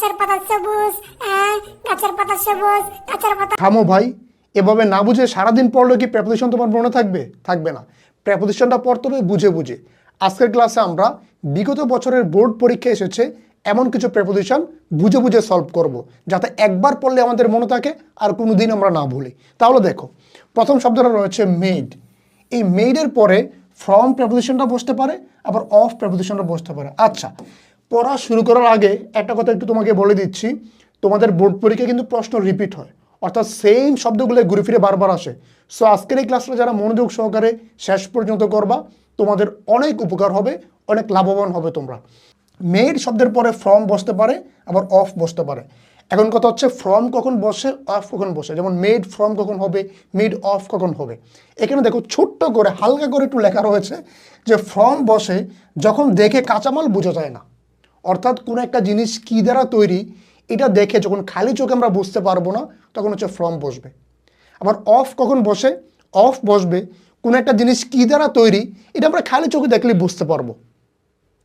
গাছের পাতা সবুজ, গাছের পাতা সবুজ, গাছের পাতা। থামো ভাই, এভাবে না বুঝে সারাদিন পড়লে কি প্রেপোজিশন তোমার মনে থাকবে? থাকবে না। প্রেপোজিশনটা পড়তে হবে বুঝে বুঝে। আজকের ক্লাসে আমরা বিগত বছরের বোর্ড পরীক্ষা এসেছে এমন কিছু প্রেপোজিশন বুঝে বুঝে সলভ করব, যাতে একবার পড়লে আমাদের মনে থাকে আর কোনো দিন আমরা না ভুলি। তাহলে দেখো, প্রথম শব্দটা রয়েছে মেড। এই মেডের পরে ফ্রম প্রেপোজিশনটা বসতে পারে, আবার অফ প্রেপোজিশনটা বসতে পারে। আচ্ছা, পড়া শুরু করার আগে একটা কথা একটু তোমাকে বলে দিচ্ছি, তোমাদের বোর্ড পরীক্ষায় কিন্তু প্রশ্ন রিপিট হয়, অর্থাৎ সেম শব্দগুলো ঘুরে ফিরে বারবার আসে। সো আজকের এই ক্লাসটা যারা মনোযোগ সহকারে শেষ পর্যন্ত করবা, তোমাদের অনেক উপকার হবে, অনেক লাভবান হবে তোমরা। মেড শব্দের পরে ফ্রম বসতে পারে, আবার অফ বসতে পারে। এখন কথা হচ্ছে ফ্রম কখন বসে, অফ কখন বসে। যেমন মেড ফ্রম কখন হবে, মেড অফ কখন হবে। এখানে দেখো ছোট্ট করে হালকা করে একটু লেখা রয়েছে যে ফ্রম বসে যখন দেখে কাঁচামাল বোঝা যায় না, অর্থাৎ কোনো একটা জিনিস কী দ্বারা তৈরি এটা দেখে যখন খালি চোখে আমরা বুঝতে পারবো না, তখন হচ্ছে ফ্রম বসবে। আবার অফ কখন বসে, অফ বসবে কোনো একটা জিনিস কী দ্বারা তৈরি এটা আমরা খালি চোখে দেখলে বুঝতে পারবো।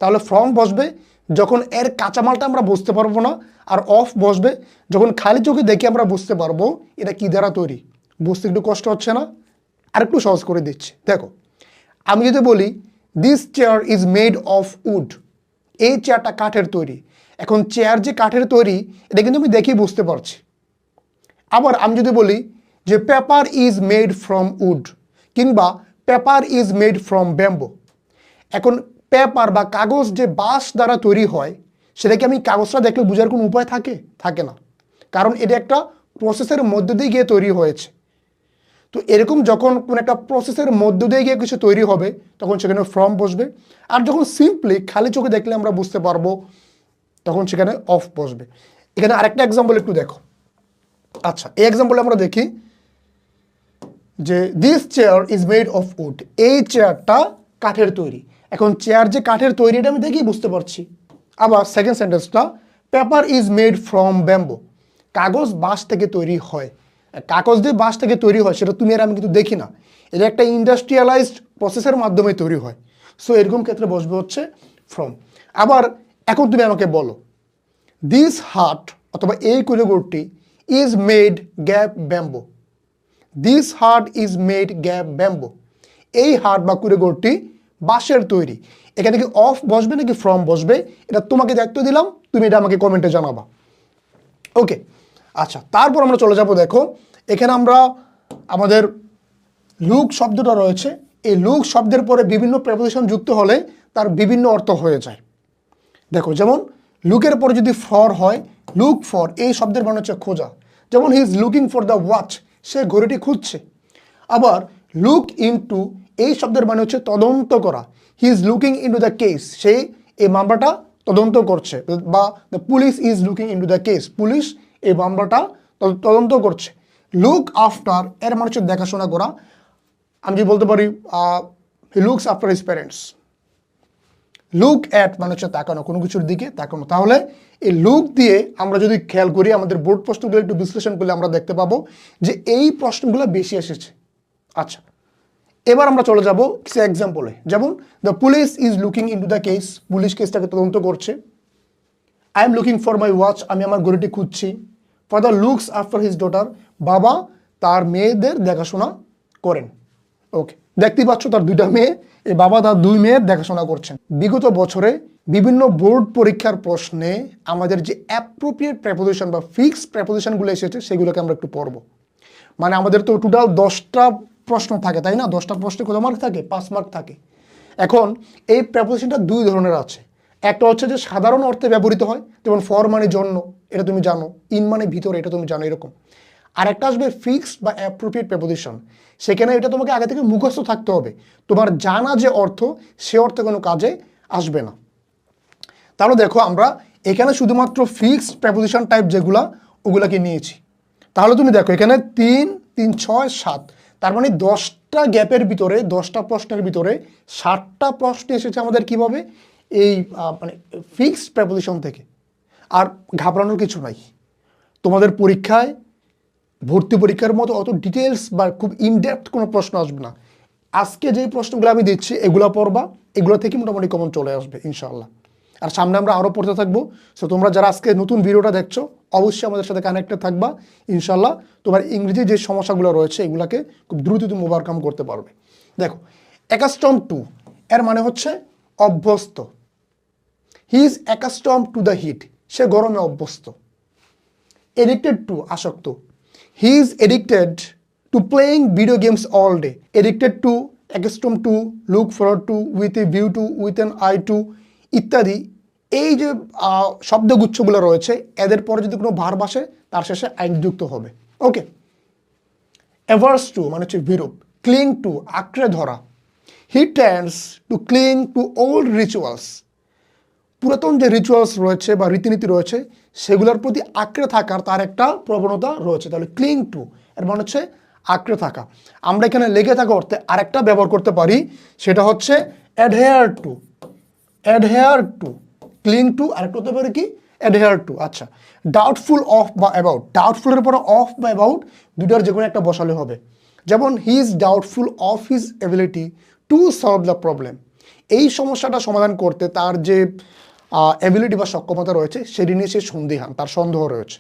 তাহলে ফ্রম বসবে যখন এর কাঁচামালটা আমরা বুঝতে পারবো না, আর অফ বসবে যখন খালি চোখে দেখে আমরা বুঝতে পারবো এটা কী দ্বারা তৈরি। বুঝতে একটু কষ্ট হচ্ছে না? আর একটু সহজ করে দিচ্ছি, দেখো। আমি যদি বলি this chair is made of wood, এই চেয়ারটা কাঠের তৈরি। এখন চেয়ার যে কাঠের তৈরি এটা কিন্তু আমি দেখেই বুঝতে পারছি। আবার আমি যদি বলি যে paper is made from wood, কিংবা paper is made from bamboo. এখন পেপার বা কাগজ যে বাঁশ দ্বারা তৈরি হয়, সেটাকে আমি কাগজটা দেখলে বোঝার কোনো উপায় থাকে? থাকে না, কারণ এটা একটা প্রসেসের মধ্য দিয়ে গিয়ে তৈরি হয়েছে। তো এরকম যখন কোনো একটা প্রসেসের মধ্য দিয়ে গিয়ে কিছু তৈরি হবে, তখন সেখানে ফ্রম বসবে। আর যখন সিম্পলি খালি চোখে দেখলে আমরা বুঝতে পারবো, তখন সেখানে অফ বসবে। এখানে আরেকটা এক্সাম্পল একটু দেখো। আচ্ছা, এই এক্সাম্পলে আমরা দেখি যে this chair is made of wood, এই চেয়ারটা কাঠের তৈরি। এখন চেয়ার যে কাঠের তৈরি এটা আমি দেখেই বুঝতে পারছি। আবার সেকেন্ড সেন্টেন্সটা paper is made from bamboo, কাগজ বাঁশ থেকে তৈরি হয়। কাগজ দিয়ে বাঁশ থেকে তৈরি হয় সেটা তুমি আর আমি কিন্তু দেখি না, এটা একটা ইন্ডাস্ট্রিয়ালাইজড প্রসেসের মাধ্যমে তৈরি হয়। সো এরকম ক্ষেত্রে বসবে হচ্ছে ফ্রম। আবার এখন তুমি আমাকে বলো দিস হাট অথবা এই কুলেগোড়টি is made gap bamboo, this hat is made gap bamboo, এই হাট বা কুলেগোড়টি বাঁশের তৈরি। এখানে কি অফ বসবে নাকি ফ্রম বসবে এটা তোমাকে দায়িত্ব দিলাম, তুমি এটা আমাকে কমেন্টে জানাবা। ওকে, আচ্ছা, তারপর আমরা চলে যাব। দেখো এখানে আমরা আমাদের লুক শব্দটা রয়েছে, এই লুক শব্দের পরে বিভিন্ন প্রেপোজিশন যুক্ত হলে তার বিভিন্ন অর্থ হয়ে যায়। দেখো, যেমন লুকের পরে যদি ফর হয়, লুক ফর এই শব্দের মানে হচ্ছে খোঁজা। যেমন he is looking for the watch, সে ঘড়িটি খুঁজছে। আবার লুক ইনটু এই শব্দের মানে হচ্ছে তদন্ত করা, he is looking into the case, সে এই মামলাটা তদন্ত করছে। বা the police is looking into the case, police এই মামলাটা তদন্ত করছে। লুক আফটার এর মানে হচ্ছে দেখাশোনা করা। আমি যদি বলতে পারি he looks after his parents. Look at মানে হচ্ছে তাকানো, কোনো কিছুর দিকে তাকানো। তাহলে এই লুক দিয়ে আমরা যদি খেয়াল করি, আমাদের বোর্ড প্রশ্নগুলো একটু বিশ্লেষণ করলে আমরা দেখতে পাবো যে এই প্রশ্নগুলো বেশি এসেছে। আচ্ছা, এবার আমরা চলে যাব কিছু এক্সাম্পলে। যেমন the police is looking into the case, police কেসটাকে তদন্ত করছে। I am looking for my watch, আমি আমার ঘড়িটি খুঁজছি। Father looks after his daughter, বাবা তার মেয়েদের দেখাশোনা করেন। ওকে, দেখতেই পাচ্ছ তার দুইটা মেয়ে, এই বাবা তার দুই মেয়ের দেখাশোনা করছেন। বিগত বছরে বিভিন্ন বোর্ড পরীক্ষার প্রশ্নে আমাদের যে অ্যাপ্রোপ্রিয়েট প্রেপোজিশন বা ফিক্সড প্রেপোজিশনগুলো এসেছে সেগুলোকে আমরা একটু পড়ব। মানে আমাদের তো টোটাল 10টা প্রশ্ন থাকে, তাই না? 10টা প্রশ্নে কত মার্ক থাকে? 5 মার্ক থাকে। এখন এই প্রেপোজিশনটা দুই ধরনের আছে। একটা হচ্ছে যে সাধারণ অর্থে ব্যবহৃত হয়, যেমন ফর মানে জন্য, এটা তুমি জানো। ইন মানে ভিতরে, এটা তুমি জানো, এরকম। আর একটা আসবে ফিক্সড বা অ্যাপ্রোপ্রিয়েট প্রেপোজিশন, সেখানে এটা তোমাকে আগে থেকে মুখস্থ থাকতে হবে, তোমার জানা যে অর্থ সে অর্থে কোনো কাজে আসবে না। তাহলে দেখো আমরা এখানে শুধুমাত্র ফিক্সড প্রেপোজিশন টাইপ যেগুলা ওগুলাকে নিয়েছি। তাহলে তুমি দেখো এখানে 3, 3, 6, 7, তার মানে 10টা গ্যাপের ভিতরে, 10টা প্রশ্নের ভিতরে 7টা প্রশ্ন এসেছে আমাদের কিভাবে? এই মানে ফিক্সড প্রেপোজিশন থেকে। আর ঘাবড়ানোর কিছু নাই, তোমাদের পরীক্ষায় ভর্তি পরীক্ষার মতো অত ডিটেলস বা খুব ইনডেপথ কোনো প্রশ্ন আসবে না। আজকে যেই প্রশ্নগুলো আমি দিচ্ছি এগুলো পড়বা, এগুলো থেকে মোটামুটি কমন চলে আসবে ইনশাআল্লাহ। আর সামনে আমরা আরও পড়তে থাকবো। সো তোমরা যারা আজকে নতুন ভিডিওটা দেখছো অবশ্যই আমাদের সাথে কানেক্টেড থাকবা। ইনশাল্লাহ তোমার ইংরেজি যে সমস্যাগুলো রয়েছে এগুলাকে খুব দ্রুত তুমি ওভারকাম করতে পারবে। দেখো, অ্যাকাস্টম টু এর মানে হচ্ছে অভ্যস্ত। He is accustom to the heat, সে গরমে অভ্যস্ত। এডিক্টেড টু আসক্ত, he is addicted to playing video games all day. Addicted to, accustom to, look forward to, with a view to, with an eye to ইত্যাদি। এই যে শব্দগুচ্ছগুলো রয়েছে এদের পরে যদি কোনো ভার্ব আসে তার শেষে আইন যুক্ত হবে। ওকে, অ্যাভার্স টু মানে হচ্ছে বিরূপ। ক্লিং টু আঁকড়ে ধরা। He tends to cling to old rituals, পুরাতন যে রিচুয়ালস রয়েছে বা রীতিনীতি রয়েছে সেগুলোর প্রতি আঁকড়ে থাকার তার একটা প্রবণতা রয়েছে। তাহলে ক্লিং টু এর মানে হচ্ছে আঁকড়ে থাকা। আমরা এখানে লেগে থাকা অর্থে আরেকটা ব্যবহার করতে পারি, সেটা হচ্ছে adhere to. Adhere to, cling two, আরেকটা হতে পারে কি অ্যাডহেয়ার টু। আচ্ছা, ডাউটফুল অফ বা অ্যাবাউট। ডাউটফুলের পরে অফ বা অ্যাবাউট দুটার যে কোনো একটা বসালে হবে। যেমন he is doubtful of his ability to solve the problem, এই সমস্যাটা সমাধান করতে তার যে এবিলিটি বা সক্ষমতা রয়েছে সেটি নিয়ে সে সন্দিহান, তার সন্দেহ রয়েছে।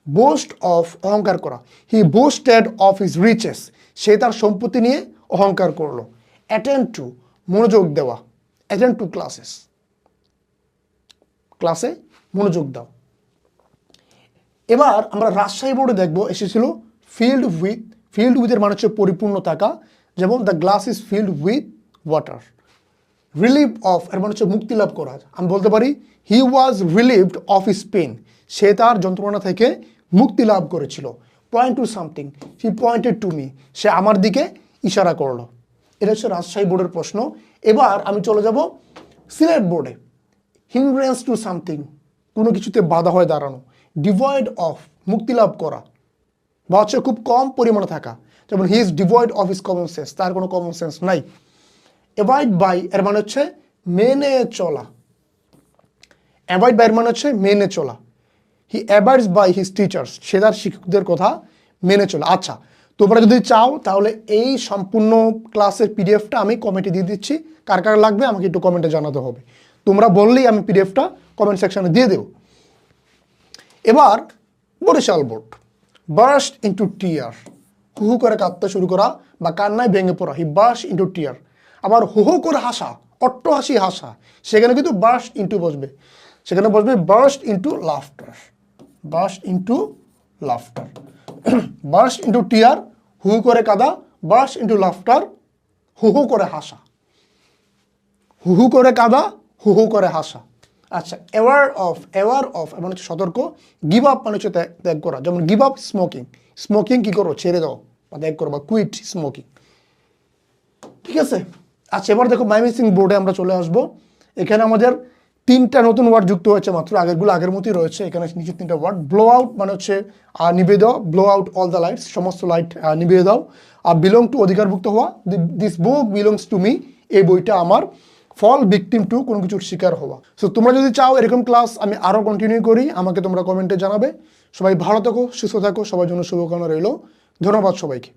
বোস্ট অফ অহংকার করা। হি বোস্টেড অফ হিজ রিচেস, সে তার সম্পত্তি নিয়ে অহংকার করলো। অ্যাটেন্ড টু মনোযোগ দেওয়া। অ্যাটেন্ড টু ক্লাসেস, ক্লাসে মনোযোগ দাও। এবার আমরা রাজশাহী বোর্ডে দেখবো এসেছিল ফিল্ড উইথ। ফিল্ড উইথের মানে হচ্ছে পরিপূর্ণ থাকা, যেমন the glass is filled with water. Relieve of এর মানে হচ্ছে মুক্তি লাভ করা। আমি বলতে পারি he was relieved of his pain, সে তার যন্ত্রণা থেকে মুক্তি লাভ করেছিল। Point to something, he pointed to me, সে আমার দিকে ইশারা করলো। এটা হচ্ছে রাজশাহী বোর্ডের প্রশ্ন। এবার আমি চলে যাব সিলেট বোর্ডে। হিন্ড্রেন্স টু সামথিং, কোনো কিছুতে বাধা হয়ে দাঁড়ানো। ডিভয়েড অফ মুক্তি লাভ করা বা হচ্ছে খুব কম পরিমাণে থাকা, যেমন he is devoid of his common sense, তার কোনো কমন সেন্স নাই। অ্যাভয়েড বাই এর মানে হচ্ছে মেনে চলা। অ্যাভয়েড বাই এর মানে হচ্ছে মেনে চলা। হি অ্যাভয়েডস বাই হিজ টিচার্স, সে তার শিক্ষকদের কথা মেনে চলা। আচ্ছা, তোমরা যদি চাও তাহলে এই সম্পূর্ণ ক্লাসের পিডিএফটা আমি কমেন্টে দিয়ে দিচ্ছি, কার কার লাগবে আমাকে একটু কমেন্টে জানাতে হবে। তোমরা বললেই আমি পিডিএফটা কমেন্ট সেকশনে দিয়ে দেব। এবার Barishal board. Burst into tear, হু হু করে কাঁদতে শুরু করা বা কান্নায় ভেঙে পড়া। হি বার্স্ট ইন্টু টিয়ার। আবার হু হু করে হাসা, অট্টহাসি হাসা, সেখানে কিন্তু বার্স্ট ইন্টু বসবে, সেখানে বসবে burst into laughter. Burst into laughter. Burst into tear, হু হু করে কাঁদা। বার্স্ট ইন্টু লাফটার, হু হু করে হাসা। হু হু করে কাঁদা, হু হু করে হাসা। আচ্ছা, অ্যাওয়ার অফ। অ্যাওয়ার অফ মানে হচ্ছে সতর্ক। গিভ আপ মানে হচ্ছে ত্যাগ করা, যেমন গিভ আপ স্মোকিং। স্মোকিং কি করো, ছেড়ে দাও বা ত্যাগ করো বা কুইট স্মোকিং। ঠিক আছে। আচ্ছা, এবার দেখো ময়মনসিং বোর্ডে আমরা চলে আসবো। এখানে আমাদের 3টা নতুন ওয়ার্ড যুক্ত হয়েছে মাত্র, আগেরগুলো আগের মতোই রয়েছে। এখানে নিচে 3টা ওয়ার্ড। ব্লো আউট মানে হচ্ছে নিভিয়ে দাও। Blow out all the lights, সমস্ত লাইট নিভিয়ে দাও। আর বিলং টু অধিকারভুক্ত হওয়া। This book belongs to me, এই বইটা আমার। ফল ভিকটিম টু কোনো কিছুর শিকার হওয়া। সো তোমরা যদি চাও এরকম ক্লাস আমি আরও কন্টিনিউ করি, আমাকে তোমরা কমেন্টে জানাবে। সবাই ভালো থাকো, সুস্থ থাকো, সবার জন্য শুভকামনা রইল। ধন্যবাদ সবাইকে।